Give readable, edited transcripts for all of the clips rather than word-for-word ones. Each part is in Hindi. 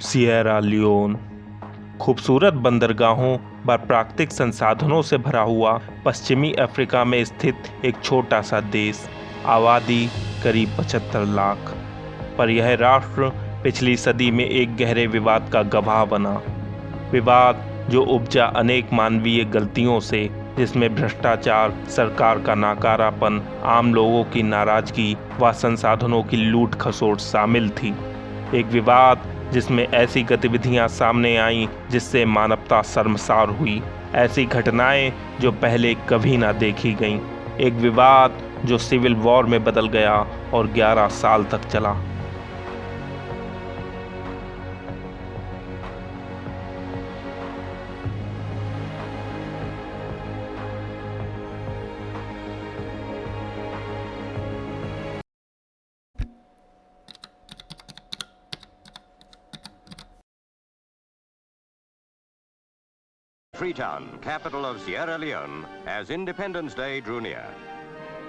सिएरा लियोन खूबसूरत बंदरगाहों व प्राकृतिक संसाधनों से भरा हुआ पश्चिमी अफ्रीका में स्थित एक छोटा सा देश। आबादी करीब 75 लाख। पर यह राष्ट्र पिछली सदी में एक गहरे विवाद का गवाह बना। विवाद जो उपजा अनेक मानवीय गलतियों से, जिसमें भ्रष्टाचार, सरकार का नाकारापन, आम लोगों की नाराजगी व संसाधनों की लूट खसोट शामिल थी। एक विवाद जिसमें ऐसी गतिविधियां सामने आईं जिससे मानवता शर्मसार हुई, ऐसी घटनाएं जो पहले कभी ना देखी गईं। एक विवाद जो सिविल वॉर में बदल गया और 11 साल तक चला। Freetown, capital of Sierra Leone, as Independence Day drew near.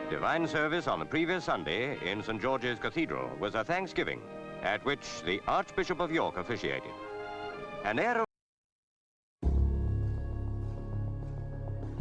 Divine service on the previous Sunday in St. George's Cathedral was a Thanksgiving, at which the Archbishop of York officiated. An air of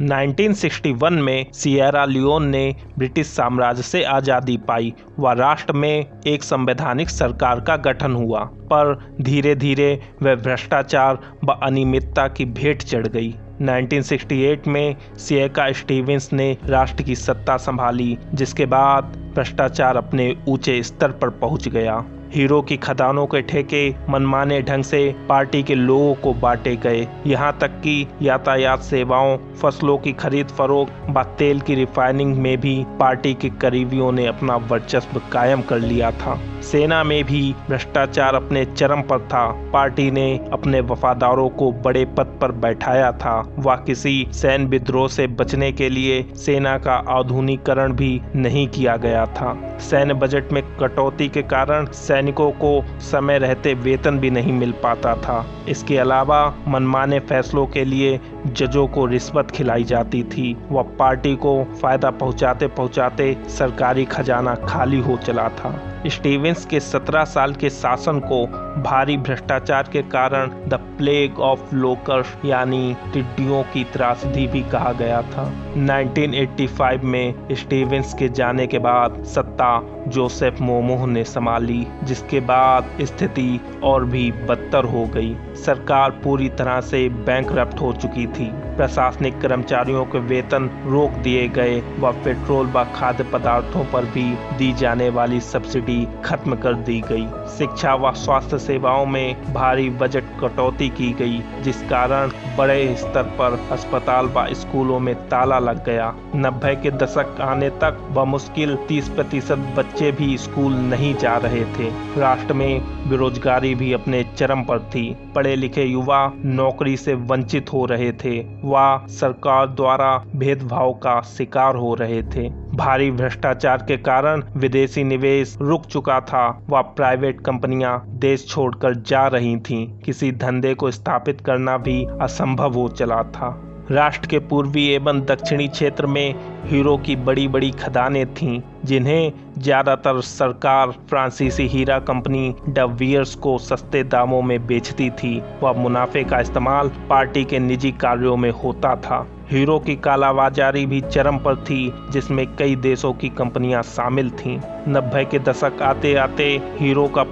1961 में सिएरा लियोन ने ब्रिटिश साम्राज्य से आज़ादी पाई व राष्ट्र में एक संवैधानिक सरकार का गठन हुआ, पर धीरे धीरे वह भ्रष्टाचार व अनियमितता की भेंट चढ़ गई। 1968 में सिएका स्टीवेंस ने राष्ट्र की सत्ता संभाली, जिसके बाद भ्रष्टाचार अपने ऊंचे स्तर पर पहुंच गया। हीरो की खदानों के ठेके मनमाने ढंग से पार्टी के लोगों को बांटे गए। यहाँ तक कि यातायात सेवाओं, फसलों की खरीद फरोख्त व तेल की रिफाइनिंग में भी पार्टी के करीबियों ने अपना वर्चस्व कायम कर लिया था। सेना में भी भ्रष्टाचार अपने चरम पर था। पार्टी ने अपने वफादारों को बड़े पद पर बैठाया था व किसी सैन्य विद्रोह से बचने के लिए सेना का आधुनिकीकरण भी नहीं किया गया था। सैन्य बजट में कटौती के कारण सैनिकों को समय रहते वेतन भी नहीं मिल पाता था। इसके अलावा मनमाने फैसलों के लिए जजों को रिश्वत खिलाई जाती थी व पार्टी को फायदा पहुंचाते पहुंचाते सरकारी खजाना खाली हो चला था। स्टीवेंस के 17 साल के शासन को भारी भ्रष्टाचार के कारण द प्लेग ऑफ लोकर्स यानी टिड्डियों की त्रासदी भी कहा गया था। 1985 में स्टीवेंस के जाने के बाद सत्ता जोसेफ मोमोह ने संभाली, जिसके बाद स्थिति और भी बदतर हो गई। सरकार पूरी तरह से बैंकरप्ट हो चुकी थी। प्रशासनिक कर्मचारियों के वेतन रोक दिए गए व पेट्रोल व खाद्य पदार्थों पर भी दी जाने वाली सब्सिडी खत्म कर दी गई। शिक्षा व स्वास्थ्य सेवाओं में भारी बजट कटौती की गई, जिस कारण बड़े स्तर पर अस्पताल व स्कूलों में ताला लग गया। 90 के दशक आने तक बमुश्किल 30% बच्चे भी स्कूल नहीं जा रहे थे। राष्ट्र में बेरोजगारी भी अपने चरम पर थी। पढ़े लिखे युवा नौकरी से वंचित हो रहे थे व सरकार द्वारा भेदभाव का शिकार हो रहे थे। भारी भ्रष्टाचार के कारण विदेशी निवेश रुक चुका था व प्राइवेट कंपनियां देश छोड़कर जा रही थीं। किसी धंधे को स्थापित करना भी असंभव हो चला था। राष्ट्र के पूर्वी एवं दक्षिणी क्षेत्र में हीरो की बड़ी बड़ी खदानें थीं, जिन्हें ज्यादातर सरकार फ्रांसीसी हीरा कंपनी द वियर्स को सस्ते दामों में बेचती थी व मुनाफे का इस्तेमाल पार्टी के निजी कार्यों में होता था। हीरो की कालाबाजारी भी चरम पर थी, जिसमें कई देशों की कंपनियां शामिल थीं। 90 के दशक आते आते हीरो का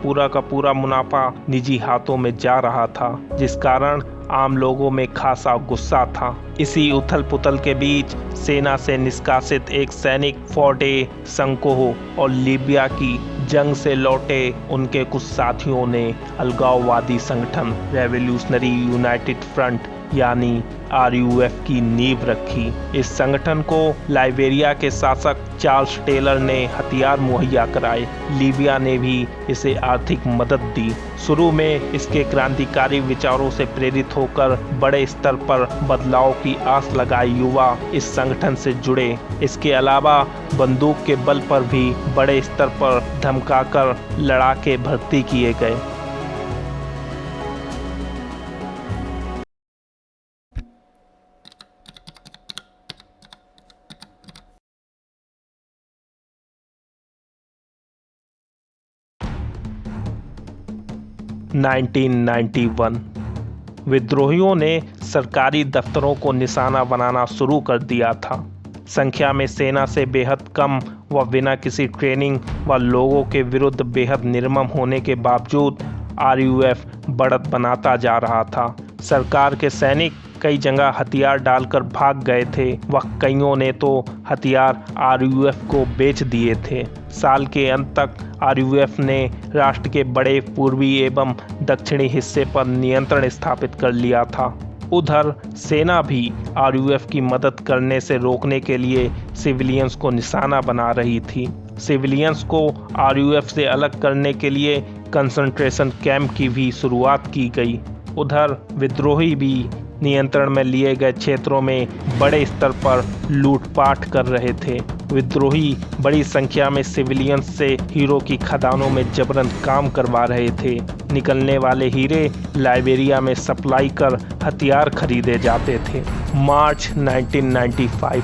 पूरा मुनाफा निजी हाथों में जा रहा था, जिस कारण आम लोगों में खासा गुस्सा था। इसी उथल पुथल के बीच सेना से निष्कासित एक सैनिक फोर्टे संकोह और लीबिया की जंग से लौटे उनके कुछ साथियों ने अलगाववादी संगठन रेवोल्यूशनरी यूनाइटेड फ्रंट यानी RUF की नींव रखी। इस संगठन को लाइबेरिया के शासक चार्ल्स टेलर ने हथियार मुहैया कराए। लीबिया ने भी इसे आर्थिक मदद दी। शुरू में इसके क्रांतिकारी विचारों से प्रेरित होकर बड़े स्तर पर बदलाव की आस लगाए युवा इस संगठन से जुड़े। इसके अलावा बंदूक के बल पर भी बड़े स्तर पर धमकाकर लड़ाके भर्ती किए गए। 1991 विद्रोहियों ने सरकारी दफ्तरों को निशाना बनाना शुरू कर दिया था। संख्या में सेना से बेहद कम व बिना किसी ट्रेनिंग व लोगों के विरुद्ध बेहद निर्मम होने के बावजूद RUF बढ़त बनाता जा रहा था। सरकार के सैनिक कई जगह हथियार डालकर भाग गए थे व कईयों ने तो हथियार RUF को बेच दिए थे। साल के अंत तक RUF ने राष्ट्र के बड़े पूर्वी एवं दक्षिणी हिस्से पर नियंत्रण स्थापित कर लिया था। उधर सेना भी RUF की मदद करने से रोकने के लिए सिविलियंस को निशाना बना रही थी। सिविलियंस को RUF से अलग करने के लिए कंसंट्रेशन कैंप की भी शुरुआत की गई। उधर विद्रोही भी नियंत्रण में लिए गए क्षेत्रों में बड़े स्तर पर लूटपाट कर रहे थे। विद्रोही बड़ी संख्या में सिविलियंस से हीरो की खदानों में जबरन काम करवा रहे थे। निकलने वाले हीरे लाइबेरिया में सप्लाई कर हथियार खरीदे जाते थे। मार्च 1995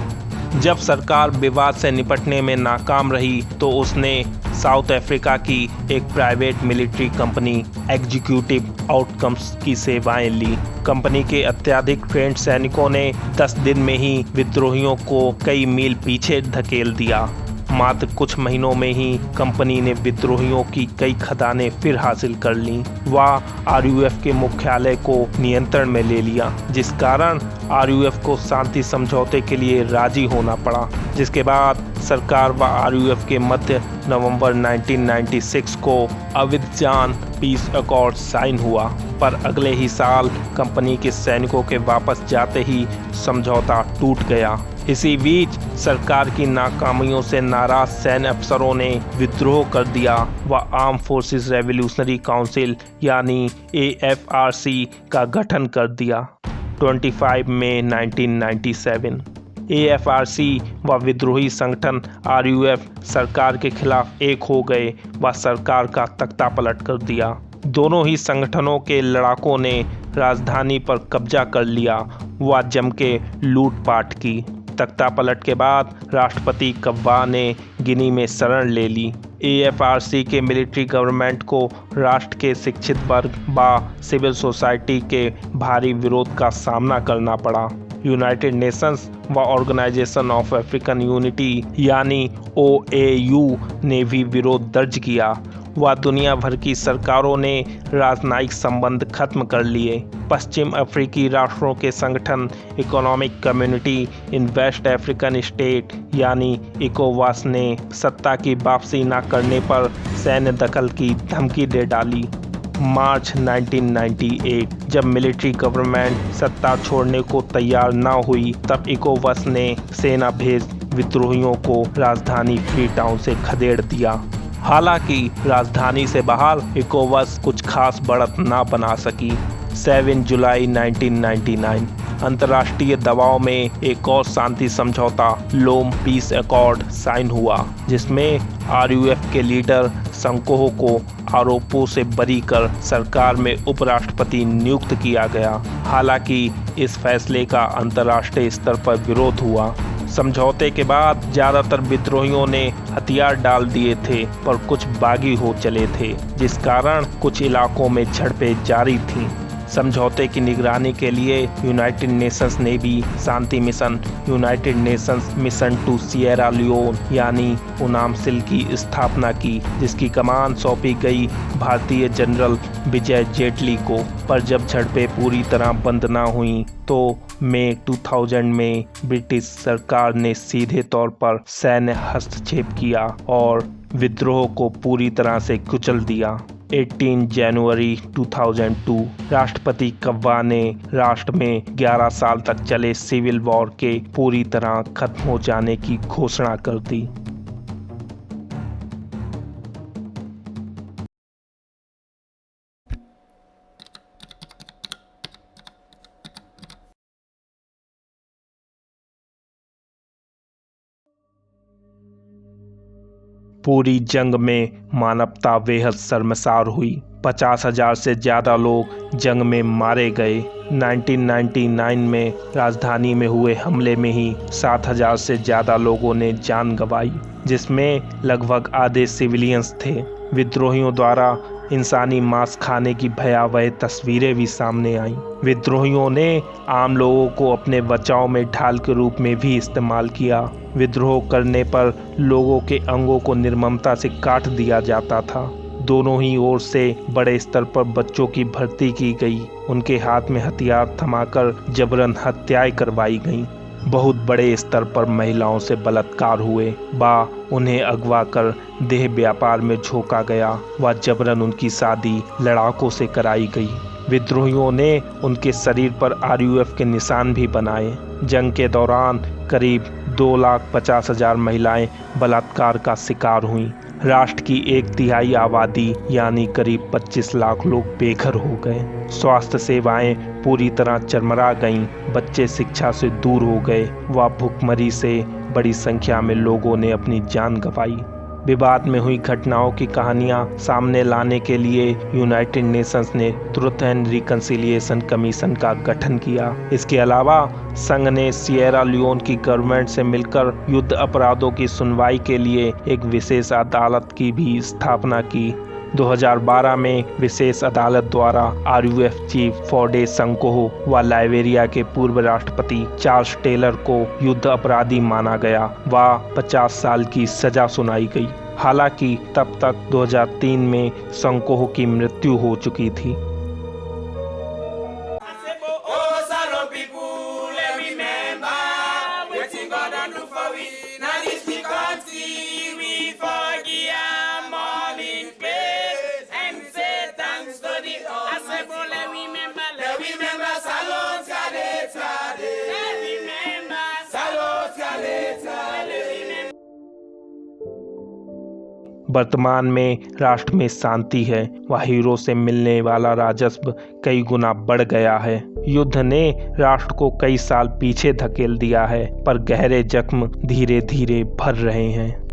जब सरकार विवाद से निपटने में नाकाम रही तो उसने साउथ अफ्रीका की एक private military company executive outcomes की सेवाएं ली। कंपनी के अत्यधिक ट्रेंड सैनिकों ने 10 दिन में ही विद्रोहियों को कई मील पीछे धकेल दिया। मात्र कुछ महीनों में ही कंपनी ने विद्रोहियों की कई खदानें फिर हासिल कर लीं। वह RUF के मुख्यालय को नियंत्रण में ले लिया, जिस कारण RUF को शांति समझौते के लिए राजी होना पड़ा। जिसके बाद सरकार व RUF के मध्य नवंबर 1996 को अविदजान पीस अकॉर्ड साइन हुआ, पर अगले ही साल कंपनी के सैनिकों के वापस जाते ही समझौता टूट गया। इसी बीच सरकार की नाकामियों से नाराज सैन्य अफसरों ने विद्रोह कर दिया व आर्म फोर्सेस रेवोल्यूशनरी काउंसिल यानी AFRC का गठन कर दिया। 25 मई 1997 AFRC व विद्रोही संगठन RUF सरकार के खिलाफ एक हो गए व सरकार का तख्ता पलट कर दिया। दोनों ही संगठनों के लड़ाकों ने राजधानी पर कब्जा कर लिया व जम के लूटपाट की। तख्ता पलट के बाद राष्ट्रपति कव्वा ने गिनी में शरण ले ली। AFRC के मिलिट्री गवर्नमेंट को राष्ट्र के शिक्षित वर्ग व सिविल सोसाइटी के भारी विरोध का सामना करना पड़ा। यूनाइटेड नेशंस व ऑर्गेनाइजेशन ऑफ अफ्रीकन यूनिटी यानी OAU ने भी विरोध दर्ज किया व दुनिया भर की सरकारों ने राजनयिक संबंध खत्म कर लिए। पश्चिम अफ्रीकी राष्ट्रों के संगठन economic community in West African state यानी ECOWAS ने सत्ता की वापसी न करने पर सैन्य दखल की धमकी दे डाली। मार्च 1998 जब मिलिट्री गवर्नमेंट सत्ता छोड़ने को तैयार न हुई तब ECOWAS ने सेना भेज विद्रोहियों को राजधानी फ्रीटाउन से खदेड़ दिया। हालांकि राजधानी से बाहर ECOWAS कुछ खास बढ़त ना बना सकी। 7 जुलाई 1999 अंतर्राष्ट्रीय दबाव में एक और शांति समझौता लोम पीस अकॉर्ड साइन हुआ, जिसमें RUF के लीडर संकोह को आरोपों से बरी कर सरकार में उपराष्ट्रपति नियुक्त किया गया। हालांकि इस फैसले का अंतर्राष्ट्रीय स्तर पर विरोध हुआ। समझौते के बाद ज्यादातर विद्रोहियों ने हथियार डाल दिए थे, पर कुछ बागी हो चले थे, जिस कारण कुछ इलाकों में झड़पें जारी थीं। समझौते की निगरानी के लिए यूनाइटेड नेशंस ने भी शांति mission United Nations mission to Sierra Leone यानी UNAMIS की स्थापना की, जिसकी कमान सौंपी गई भारतीय जनरल विजय जेटली को। पर जब झड़पें पूरी तरह बंद न हुई तो मई 2000 में ब्रिटिश सरकार ने सीधे तौर पर सैन्य हस्तक्षेप किया और विद्रोह को पूरी तरह से कुचल दिया। 18 जनवरी 2002 राष्ट्रपति कव्वा ने राष्ट्र में 11 साल तक चले सिविल वॉर के पूरी तरह खत्म हो जाने की घोषणा कर दी। पूरी जंग में मानवता बेहद शर्मसार हुई। 50,000 से ज़्यादा लोग जंग में मारे गए। 1999 में राजधानी में हुए हमले में ही 7,000 से ज़्यादा लोगों ने जान गंवाई, जिसमें लगभग आधे सिविलियंस थे। विद्रोहियों द्वारा इंसानी मांस खाने की भयावह तस्वीरें भी सामने आईं। विद्रोहियों ने आम लोगों को अपने बचाव में ढाल के रूप में भी इस्तेमाल किया। विद्रोह करने पर लोगों के अंगों को निर्ममता से काट दिया जाता था। दोनों ही ओर से बड़े स्तर पर बच्चों की भर्ती की गई। उनके हाथ में हथियार थमाकर जबरन हत्याएं करवाई गईं। बहुत बड़े स्तर पर महिलाओं से बलात्कार हुए, उन्हें अगवा कर देह व्यापार में झोंका गया व जबरन उनकी शादी लड़ाकों से कराई गई। विद्रोहियों ने उनके शरीर पर RUF के निशान भी बनाए। जंग के दौरान करीब 2,50,000 महिलाएं बलात्कार का शिकार हुईं। राष्ट्र की 1/3 आबादी यानी करीब 25 लाख लोग बेघर हो गए। स्वास्थ्य सेवाएं पूरी तरह चरमरा गईं। बच्चे शिक्षा से दूर हो गए व भूखमरी से बड़ी संख्या में लोगों ने अपनी जान गंवाई। विवाद में हुई घटनाओं की कहानियां सामने लाने के लिए यूनाइटेड नेशंस ने ट्रुथ एंड रिकंसिलिएशन कमीशन का गठन किया। इसके अलावा संघ ने सिएरा लियोन की गवर्नमेंट से मिलकर युद्ध अपराधों की सुनवाई के लिए एक विशेष अदालत की भी स्थापना की। 2012 में विशेष अदालत द्वारा RUF चीफ फोर्डे संकोह व लाइबेरिया के पूर्व राष्ट्रपति चार्ल्स टेलर को युद्ध अपराधी माना गया व 50 साल की सजा सुनाई गई। हालांकि तब तक 2003 में संकोह की मृत्यु हो चुकी थी। वर्तमान में राष्ट्र में शांति है व हीरो से मिलने वाला राजस्व कई गुना बढ़ गया है। युद्ध ने राष्ट्र को कई साल पीछे धकेल दिया है, पर गहरे जख्म धीरे धीरे भर रहे हैं।